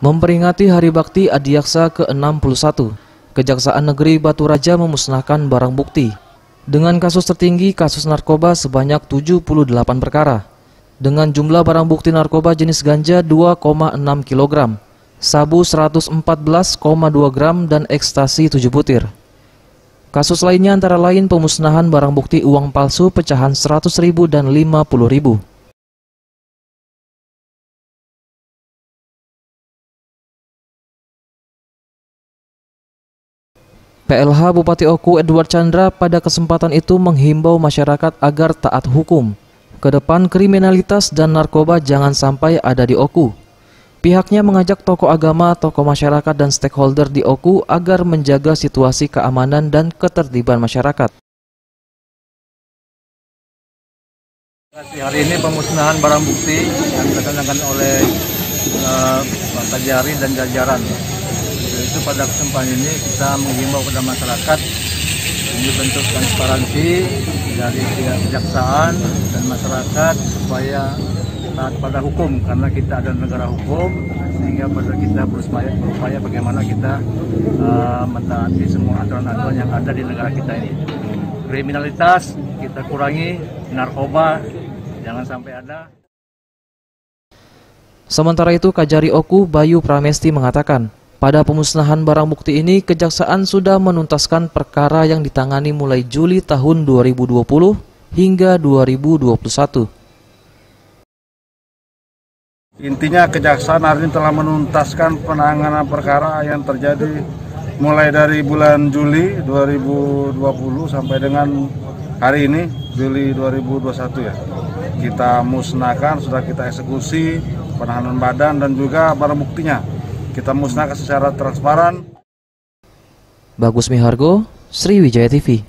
Memperingati Hari Bakti Adiaksa ke-61, Kejaksaan Negeri Batu Raja memusnahkan barang bukti. Dengan kasus tertinggi kasus narkoba sebanyak 78 perkara. Dengan jumlah barang bukti narkoba jenis ganja 2,6 kg, sabu 114,2 gram, dan ekstasi 7 butir. Kasus lainnya antara lain pemusnahan barang bukti uang palsu pecahan 100.000 dan 50.000. PLH Bupati Oku Edward Chandra pada kesempatan itu menghimbau masyarakat agar taat hukum. Ke depan kriminalitas dan narkoba jangan sampai ada di Oku. Pihaknya mengajak tokoh agama, tokoh masyarakat, dan stakeholder di Oku agar menjaga situasi keamanan dan ketertiban masyarakat. Hari ini pemusnahan barang bukti yang dilaksanakan oleh Pak Kajari dan jajaran. Itu pada kesempatan ini kita menghimbau kepada masyarakat ini bentuk transparansi dari pihak kejaksaan dan masyarakat supaya taat pada hukum, karena kita ada negara hukum, sehingga kita berupaya bagaimana kita mentaati semua aturan-aturan yang ada di negara kita ini. Kriminalitas kita kurangi, narkoba jangan sampai ada. Sementara itu Kajari Oku Bayu Pramesti mengatakan, pada pemusnahan barang bukti ini, Kejaksaan sudah menuntaskan perkara yang ditangani mulai Juli tahun 2020 hingga 2021. Intinya Kejaksaan hari ini telah menuntaskan penanganan perkara yang terjadi mulai dari bulan Juli 2020 sampai dengan hari ini, Juli 2021 ya. Kita musnahkan, sudah kita eksekusi penahanan badan dan juga barang buktinya. Kita musnahkan secara transparan. Bagus Mihargo, Sriwijaya TV.